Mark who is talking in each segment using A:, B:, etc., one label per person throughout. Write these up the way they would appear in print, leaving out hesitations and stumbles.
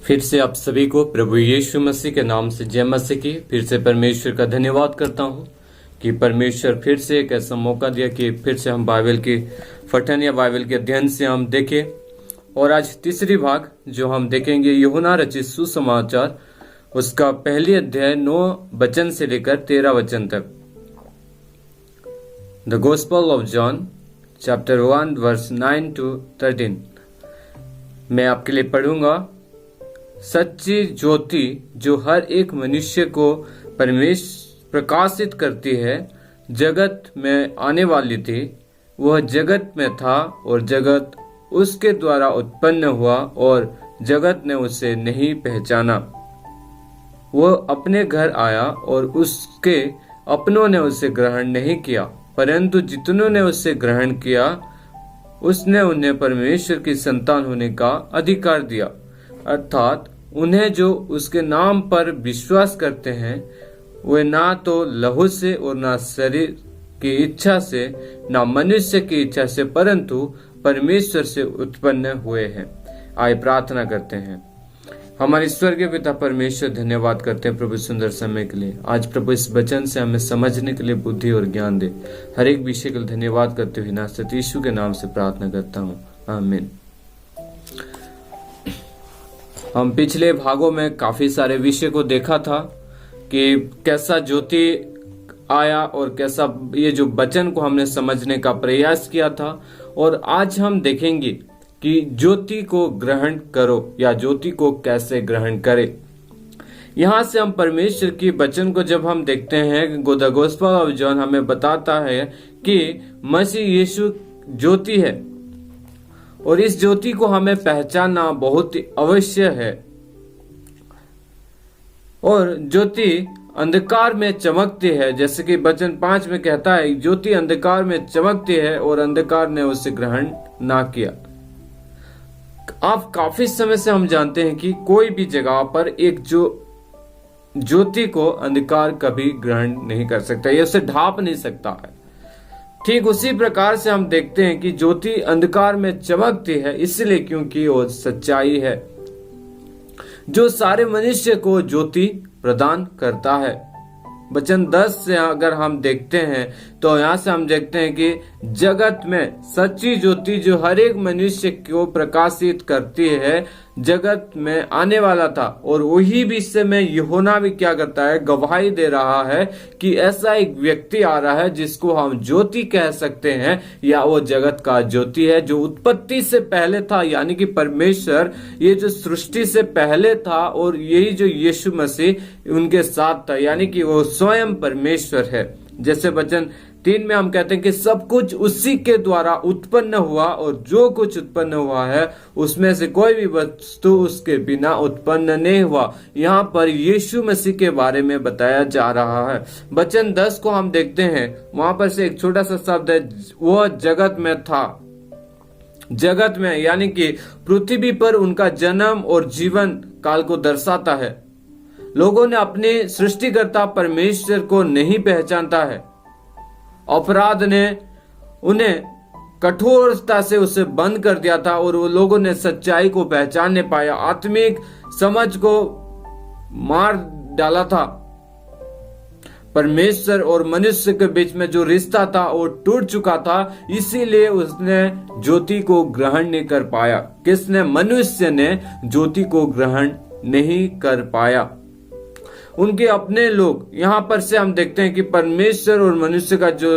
A: फिर से आप सभी को प्रभु यीशु मसीह के नाम से जय मसीह की। फिर से परमेश्वर का धन्यवाद करता हूँ कि परमेश्वर फिर से एक ऐसा मौका दिया कि फिर से हम बाइबल की पठन या बाइबल के अध्ययन से हम देखें। और आज तीसरी भाग जो हम देखेंगे यूहन्ना रचित सुसमाचार, उसका पहली अध्याय 9 वचन से लेकर 13 वचन तक। The gospel of John chapter 1 verse 9 to 13 मैं आपके लिए पढ़ूंगा। सच्ची ज्योति जो हर एक मनुष्य को परमेश्वर प्रकाशित करती है, जगत में आने वाली थी। वह जगत में था और जगत उसके द्वारा उत्पन्न हुआ और जगत ने उसे नहीं पहचाना। वह अपने घर आया और उसके अपनों ने उसे ग्रहण नहीं किया, परंतु जितनों ने उसे ग्रहण किया उसने उन्हें परमेश्वर की संतान होने का अधिकार दिया, अर्थात उन्हें जो उसके नाम पर विश्वास करते हैं। वे ना तो लहू से और ना शरीर की इच्छा से, ना मनुष्य की इच्छा से, परंतु परमेश्वर से उत्पन्न हुए हैं। आइए प्रार्थना करते हैं। हमारे स्वर्गीय पिता परमेश्वर, धन्यवाद करते हैं प्रभु सुंदर समय के लिए। आज प्रभु इस वचन से हमें समझने के लिए बुद्धि और ज्ञान दे। हर एक विषय के लिए धन्यवाद करते हुए नासरत यीशु के नाम से प्रार्थना करता हूँ, आमीन। हम पिछले भागों में काफी सारे विषय को देखा था कि कैसा ज्योति आया और कैसा ये जो वचन को हमने समझने का प्रयास किया था। और आज हम देखेंगे कि ज्योति को ग्रहण करो या ज्योति को कैसे ग्रहण करें। यहाँ से हम परमेश्वर की वचन को जब हम देखते हैं, द गॉस्पेल ऑफ जॉन हमें बताता है कि मसीह यीशु ज्योति है और इस ज्योति को हमें पहचानना बहुत ही अवश्य है। और ज्योति अंधकार में चमकती है, जैसे कि वचन 5 में कहता है, ज्योति अंधकार में चमकती है और अंधकार ने उसे ग्रहण ना किया। आप काफी समय से हम जानते हैं कि कोई भी जगह पर एक जो ज्योति को अंधकार कभी ग्रहण नहीं कर सकता, ये उसे ढांप नहीं सकता है। ठीक उसी प्रकार से हम देखते हैं कि ज्योति अंधकार में चमकती है इसलिए क्योंकि वो सच्चाई है जो सारे मनुष्य को ज्योति प्रदान करता है। वचन 10 से अगर हम देखते हैं तो यहाँ से हम देखते हैं कि जगत में सच्ची ज्योति जो हर एक मनुष्य को प्रकाशित करती है, जगत में आने वाला था। और वही विषय में यूहन्ना भी क्या करता है, गवाही दे रहा है कि ऐसा एक व्यक्ति आ रहा है जिसको हम ज्योति कह सकते हैं, या वो जगत का ज्योति है जो उत्पत्ति से पहले था, यानी कि परमेश्वर ये जो सृष्टि से पहले था और यही जो यीशु मसीह उनके साथ था, यानी कि वो स्वयं परमेश्वर है। जैसे वचन 3 में हम कहते हैं कि सब कुछ उसी के द्वारा उत्पन्न हुआ और जो कुछ उत्पन्न हुआ है उसमें से कोई भी वस्तु उसके बिना उत्पन्न नहीं हुआ। यहाँ पर यीशु मसीह के बारे में बताया जा रहा है। वचन 10 को हम देखते हैं, वहां पर से एक छोटा सा शब्द है, वह जगत में था। जगत में यानी कि पृथ्वी पर उनका जन्म और जीवन काल को दर्शाता है। लोगों ने अपने सृष्टिकर्ता परमेश्वर को नहीं पहचानता है। अपराध ने उन्हें कठोरता से उसे बंद कर दिया था और वो लोगों ने सच्चाई को पहचान नहीं पाया, आत्मिक समझ को मार डाला था। परमेश्वर और मनुष्य के बीच में जो रिश्ता था वो टूट चुका था, इसीलिए उसने ज्योति को ग्रहण नहीं कर पाया। किसने? मनुष्य ने ज्योति को ग्रहण नहीं कर पाया। उनके अपने लोग, यहाँ पर से हम देखते हैं कि परमेश्वर और मनुष्य का जो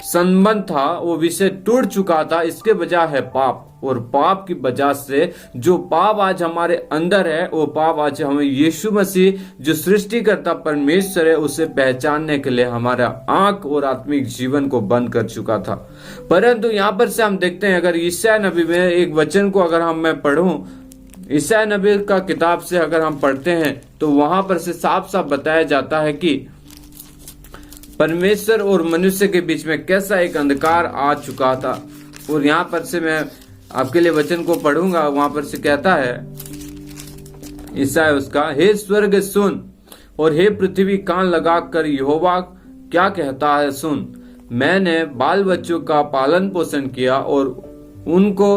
A: संबंध था वो विषय टूट चुका था। इसके वजह है पाप, और पाप की वजह से जो पाप आज हमारे अंदर है, वो पाप आज हमें यीशु मसीह जो सृष्टिकर्ता परमेश्वर है उसे पहचानने के लिए हमारा आंख और आत्मिक जीवन को बंद कर चुका था। परंतु यहाँ पर से हम देखते हैं, अगर यशायाह नबी में एक वचन को अगर मैं पढ़ूं, यशायाह नबी का किताब से अगर हम पढ़ते हैं तो वहां पर से साफ साफ बताया जाता है कि परमेश्वर और मनुष्य के बीच में कैसा एक अंधकार आ चुका था। और यहाँ पर से मैं आपके लिए वचन को पढ़ूंगा। वहां पर से कहता है यशायाह उसका, हे स्वर्ग सुन और हे पृथ्वी कान लगा कर यहोवा क्या कहता है सुन। मैंने बाल बच्चों का पालन पोषण किया और उनको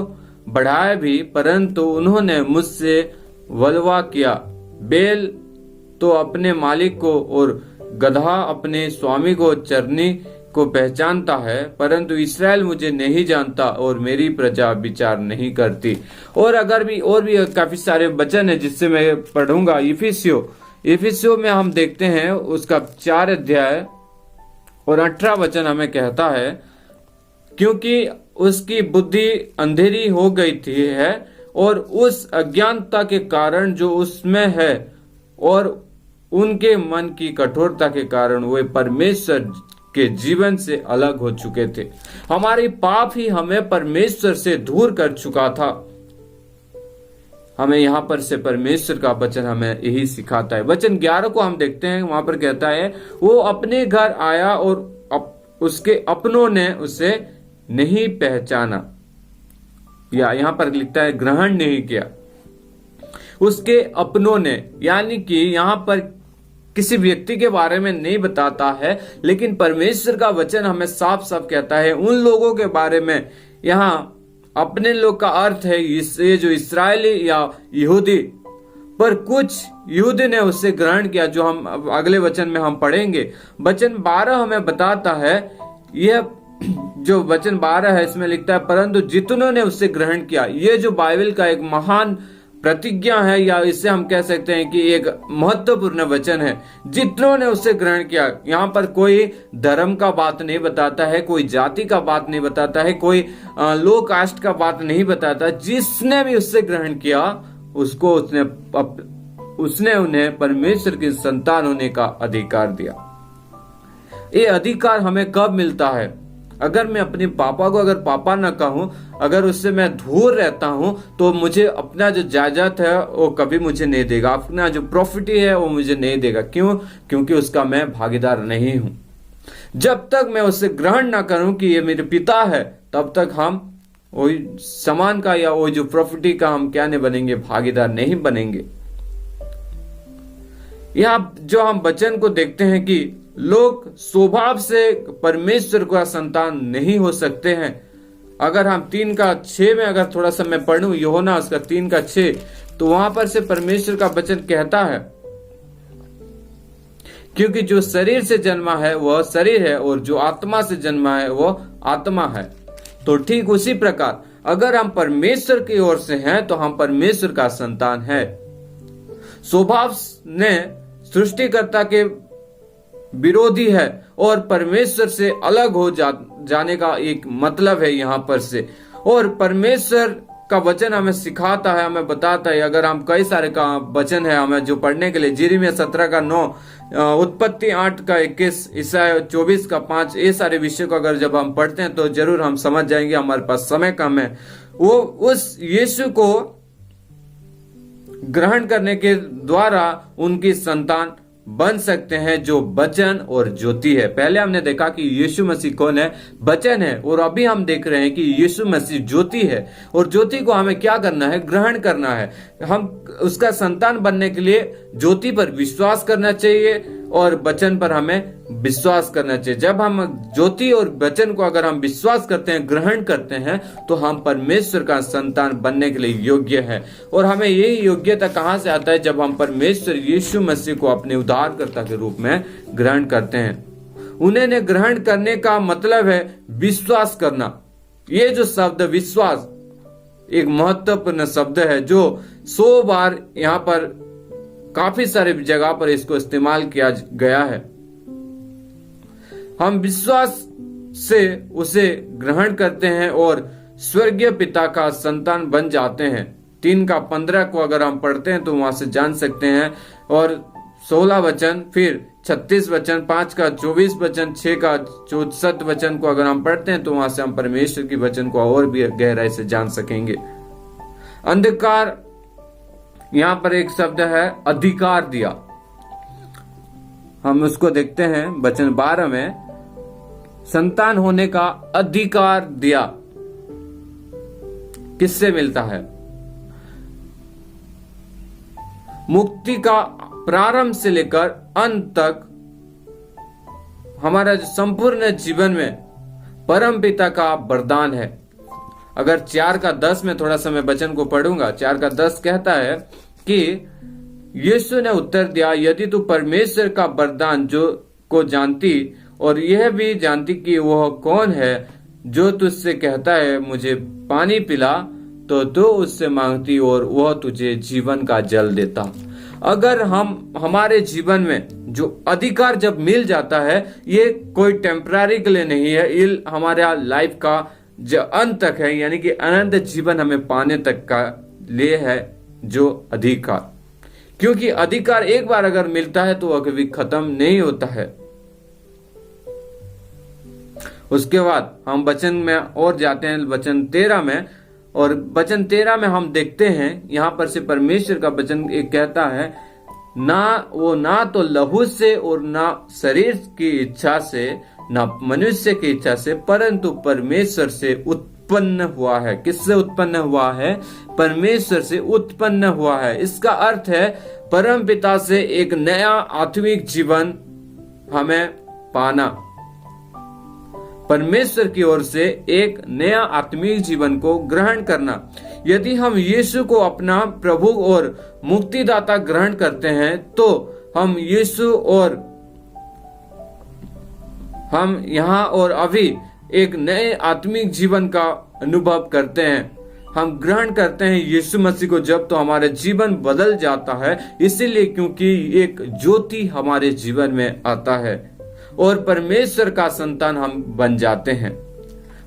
A: बढ़ाया भी, परंतु उन्होंने मुझसे वलवा किया। बैल तो अपने मालिक को और गधा अपने स्वामी को चरनी को पहचानता है, परंतु इस्राएल मुझे नहीं जानता और मेरी प्रजा विचार नहीं करती। और और भी काफी सारे वचन है जिससे मैं पढ़ूंगा। इफिसियो में हम देखते हैं उसका 4 अध्याय और 18 वचन हमें कहता है, क्योंकि उसकी बुद्धि अंधेरी हो गई थी है और उस अज्ञानता के कारण जो उसमें है और उनके मन की कठोरता के कारण वे परमेश्वर के जीवन से अलग हो चुके थे। हमारी पाप ही हमें परमेश्वर से दूर कर चुका था। हमें यहाँ पर से परमेश्वर का वचन हमें यही सिखाता है। वचन 11 को हम देखते हैं, वहां पर कहता है, वो अपने घर आया और उसके अपनों ने उसे नहीं पहचाना, या यहाँ पर लिखता है ग्रहण नहीं किया। उसके अपनों ने, यानी कि यहाँ पर किसी व्यक्ति के बारे में नहीं बताता है, लेकिन परमेश्वर का वचन हमें साफ साफ कहता है उन लोगों के बारे में। यहाँ अपने लोग का अर्थ है ये जो इस्राएली या यहूदी, पर कुछ यहूदी ने उससे ग्रहण किया, जो हम अगले वचन में हम पढ़ेंगे। वचन 12 हमें बताता है, यह जो वचन 12 है इसमें लिखता है, परंतु जितनों ने उससे ग्रहण किया। ये जो बाइबल का एक महान प्रतिज्ञा है, या इससे हम कह सकते हैं कि एक महत्वपूर्ण वचन है। जितनों ने उससे ग्रहण किया, यहाँ पर कोई धर्म का बात नहीं बताता है, कोई जाति का बात नहीं बताता है, कोई लो कास्ट का बात नहीं बताता। जिसने भी उससे ग्रहण किया उसको उसने उन्हें परमेश्वर की संतान होने का अधिकार दिया। ये अधिकार हमें कब मिलता है? अगर मैं अपने पापा को अगर पापा ना कहूं, अगर उससे मैं दूर रहता हूं, तो मुझे अपना जो जायदाद है वो कभी मुझे नहीं देगा, अपना जो प्रॉपर्टी है वो मुझे नहीं देगा। क्यों? क्योंकि उसका मैं भागीदार नहीं हूं। जब तक मैं उससे ग्रहण ना करूं कि ये मेरे पिता है, तब तक हम वही सामान का या वो जो प्रॉपर्टी का हम क्या नहीं बनेंगे, भागीदार नहीं बनेंगे। यहाँ जो हम वचन को देखते हैं कि लोग स्वभाव से परमेश्वर का संतान नहीं हो सकते हैं। अगर हम 3:6 में अगर थोड़ा सा मैं पढ़ूं, यूहन्ना उसका 3:6, तो वहां पर से परमेश्वर का वचन कहता है, क्योंकि जो शरीर से जन्मा है वह शरीर है और जो आत्मा से जन्मा है वह आत्मा है। तो ठीक उसी प्रकार अगर हम परमेश्वर की ओर से हैं तो हम परमेश्वर का संतान है। स्वभाव ने सृष्टिकर्ता के विरोधी है और परमेश्वर से अलग हो जाने का एक मतलब है यहाँ पर से। और परमेश्वर का वचन हमें सिखाता है, हमें बताता है। अगर हम कई सारे का वचन है हमें जो पढ़ने के लिए, यिर्मयाह 17:9, उत्पत्ति 8:21, ईसाया 24:5, ये सारे विषय को अगर जब हम पढ़ते हैं तो जरूर हम समझ जाएंगे। हमारे पास समय कम है। वो उस यीशु को ग्रहण करने के द्वारा उनकी संतान बन सकते हैं, जो वचन और ज्योति है। पहले हमने देखा कि यीशु मसीह कौन है, वचन है, और अभी हम देख रहे हैं कि यीशु मसीह ज्योति है। और ज्योति को हमें क्या करना है? ग्रहण करना है। हम उसका संतान बनने के लिए ज्योति पर विश्वास करना चाहिए और वचन पर हमें विश्वास करना चाहिए। जब हम ज्योति और वचन को अगर हम विश्वास करते हैं, ग्रहण करते हैं, तो हम परमेश्वर का संतान बनने के लिए योग्य है। और हमें यही योग्यता कहां से आता है? जब हम परमेश्वर यीशु मसीह को अपने उद्धारकर्ता के रूप में ग्रहण करते हैं। उन्हें ग्रहण करने का मतलब है विश्वास करना। ये जो शब्द विश्वास एक महत्वपूर्ण शब्द है, जो 100 बार यहाँ पर काफी सारे जगह पर इसको इस्तेमाल किया गया है। हम विश्वास से उसे ग्रहण करते हैं और स्वर्गीय पिता का संतान बन जाते हैं। 3:15 को अगर हम पढ़ते हैं तो वहां से जान सकते हैं। और 16 वचन, फिर 36 वचन, 5:24 वचन, 6:64 वचन को अगर हम पढ़ते हैं तो वहां से हम परमेश्वर की वचन को और भी गहराई से जान सकेंगे। अंधकार, यहां पर एक शब्द है अधिकार दिया। हम उसको देखते हैं वचन 12 में, संतान होने का अधिकार दिया। किससे मिलता है? मुक्ति का प्रारंभ से लेकर अंत तक हमारा जो संपूर्ण जीवन में परम पिता का वरदान है। अगर 4:10 में थोड़ा सा मैं वचन को पढ़ूंगा, 4:10 कहता है, कि यीशु ने उत्तर दिया, यदि तू परमेश्वर का वरदान जो को जानती और यह भी जानती कि वह कौन है जो तुझसे कहता है मुझे पानी पिला, तो तू उससे मांगती और वह तुझे जीवन का जल देता। अगर हम हमारे जीवन में जो अधिकार जब मिल जाता है, ये कोई टेम्पररी के लिए नहीं है, ये हमारे लाइफ का जो अंत तक है, यानी कि अनंत जीवन हमें पाने तक का लिए है जो अधिकार। क्योंकि अधिकार एक बार अगर मिलता है तो वह कभी खत्म नहीं होता है। उसके बाद हम वचन में और जाते हैं, वचन 13 में, और वचन 13 में हम देखते हैं यहां पर से परमेश्वर का वचन एक कहता है, ना तो लहू से और ना शरीर की इच्छा से ना मनुष्य की इच्छा से, परंतु परमेश्वर से उत्पन्न हुआ है। किससे उत्पन्न हुआ है? परमेश्वर से उत्पन्न हुआ है। इसका अर्थ है परम पिता से एक नया आत्मिक जीवन हमें पाना, परमेश्वर की ओर से एक नया आत्मिक जीवन को ग्रहण करना। यदि हम यीशु को अपना प्रभु और मुक्तिदाता ग्रहण करते हैं तो हम यीशु और हम यहाँ और अभी एक नए आत्मिक जीवन का अनुभव करते हैं। हम ग्रहण करते हैं यीशु मसीह को जब, तो हमारा जीवन बदल जाता है। इसीलिए क्योंकि एक ज्योति हमारे जीवन में आता है और परमेश्वर का संतान हम बन जाते हैं।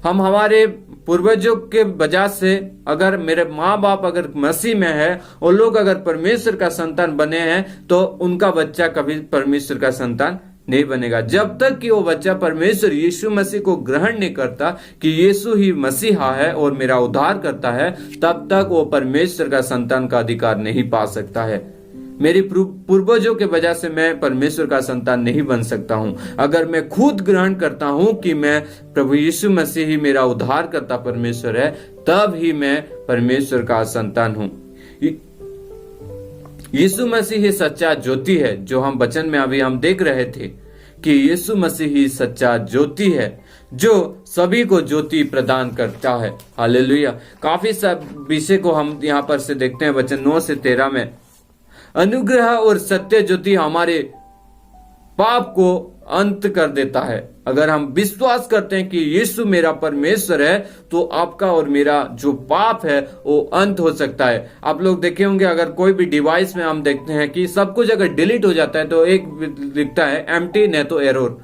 A: हम हमारे पूर्वजों के वजह से, अगर मेरे माँ बाप अगर मसीह में है और लोग अगर परमेश्वर का संतान बने हैं, तो उनका बच्चा कभी परमेश्वर का संतान नहीं बनेगा। जब तक कि वो बच्चा परमेश्वर यीशु मसीह को ग्रहण नहीं करता कि यीशु ही मसीहा है और मेरा उद्धार करता है, तब तक वो परमेश्वर का संतान का अधिकार नहीं पा सकता है। मेरी पूर्वजों के वजह से मैं परमेश्वर का संतान नहीं बन सकता हूं। अगर मैं खुद ग्रहण करता हूं कि मैं प्रभु यीशु मसीह ही मेरा उद्धार करता परमेश्वर है, तब ही मैं परमेश्वर का संतान हूं। यीशु मसीह ही सच्चा ज्योति है, जो हम वचन में अभी हम देख रहे थे कि यीशु मसीह ही सच्चा ज्योति है जो सभी को ज्योति प्रदान करता है। हालेलुया। काफी सब विषय को हम यहाँ पर से देखते हैं वचन 9 से 13 में। अनुग्रह और सत्य ज्योति हमारे पाप को अंत कर देता है। अगर हम विश्वास करते हैं कि यीशु मेरा परमेश्वर है, तो आपका और मेरा जो पाप है वो अंत हो सकता है। आप लोग देखे होंगे, अगर कोई भी डिवाइस में हम देखते हैं कि सब कुछ अगर डिलीट हो जाता है तो एक लिखता है एम्प्टी, नहीं तो एरर,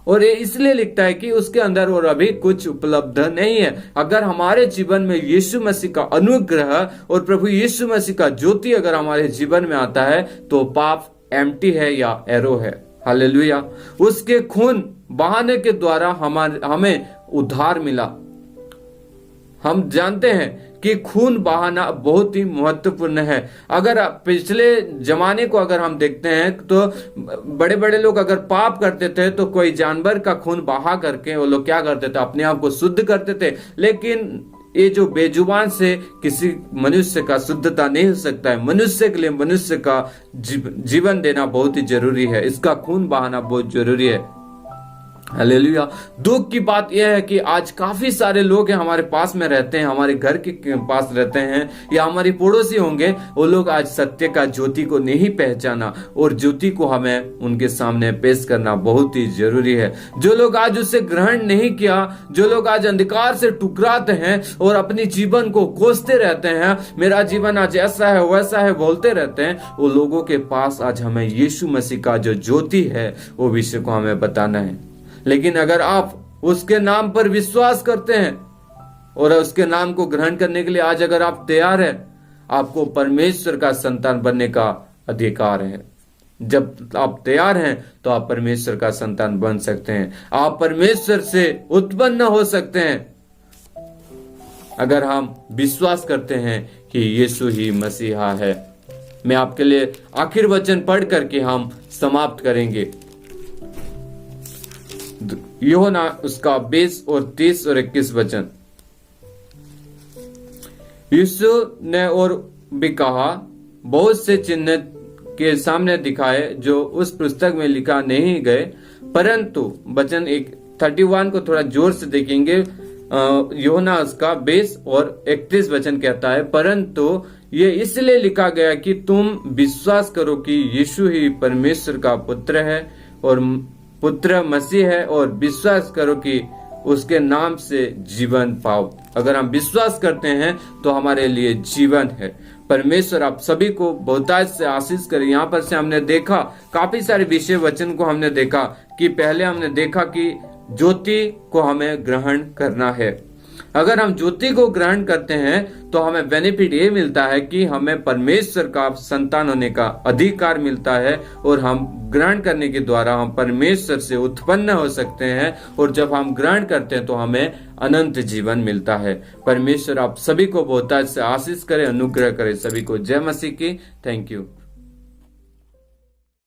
A: और ये इसलिए लिखता है कि उसके अंदर और अभी कुछ उपलब्ध नहीं है। अगर हमारे जीवन में यीशु मसीह का अनुग्रह और प्रभु यीशु मसीह का ज्योति अगर हमारे जीवन में आता है, तो पाप एम्प्टी है या एरो है। हालेलुया। उसके खून बहाने के द्वारा हमें उद्धार मिला। हम जानते हैं कि खून बहाना बहुत ही महत्वपूर्ण है। अगर पिछले जमाने को अगर हम देखते हैं तो बड़े बड़े लोग अगर पाप करते थे तो कोई जानवर का खून बहा करके वो लोग क्या करते थे, अपने आप को शुद्ध करते थे। लेकिन ये जो बेजुबान से किसी मनुष्य का शुद्धता नहीं हो सकता है। मनुष्य के लिए मनुष्य का जीवन देना बहुत ही जरूरी है, इसका खून बहाना बहुत जरूरी है। हालेलुया। दुख की बात यह है कि आज काफी सारे लोग हैं हमारे पास में रहते हैं, हमारे घर के पास रहते हैं या हमारी पड़ोसी होंगे, वो लोग आज सत्य का ज्योति को नहीं पहचाना, और ज्योति को हमें उनके सामने पेश करना बहुत ही जरूरी है। जो लोग आज उसे ग्रहण नहीं किया, जो लोग आज अंधकार से टुकराते हैं और अपनी जीवन को कोसते रहते हैं, मेरा जीवन आज ऐसा है वैसा है बोलते रहते हैं, वो लोगों के पास आज हमें यीशु मसीह का जो ज्योति है वो विषय को हमें बताना है। लेकिन अगर आप उसके नाम पर विश्वास करते हैं और उसके नाम को ग्रहण करने के लिए आज अगर आप तैयार हैं, आपको परमेश्वर का संतान बनने का अधिकार है। जब आप तैयार हैं तो आप परमेश्वर का संतान बन सकते हैं, आप परमेश्वर से उत्पन्न हो सकते हैं अगर हम विश्वास करते हैं कि यीशु ही मसीहा है। मैं आपके लिए आखिर वचन पढ़ करके हम समाप्त करेंगे। यूहन्ना उसका 20 और 30 और 21 वचन। यीशु ने और भी कहा, बहुत से चिन्ह के सामने दिखाए जो उस पुस्तक में लिखा नहीं गए, परंतु वचन 31 को थोड़ा जोर से देखेंगे, यूहन्ना उसका 20 और 31 वचन कहता है, परंतु ये इसलिए लिखा गया कि तुम विश्वास करो कि यीशु ही परमेश्वर का पुत्र है और पुत्र मसीह है, और विश्वास करो कि उसके नाम से जीवन पाओ। अगर हम विश्वास करते हैं तो हमारे लिए जीवन है। परमेश्वर आप सभी को बहुतायत से आशीष करे। यहाँ पर से हमने देखा काफी सारे विषय वचन को हमने देखा कि पहले हमने देखा कि ज्योति को हमें ग्रहण करना है। अगर हम ज्योति को ग्रहण करते हैं तो हमें बेनिफिट ये मिलता है कि हमें परमेश्वर का संतान होने का अधिकार मिलता है, और हम ग्रहण करने के द्वारा हम परमेश्वर से उत्पन्न हो सकते हैं, और जब हम ग्रहण करते हैं तो हमें अनंत जीवन मिलता है। परमेश्वर आप सभी को बहुतायत से आशीष करे, अनुग्रह करे। सभी को जय मसीह की। Thank you.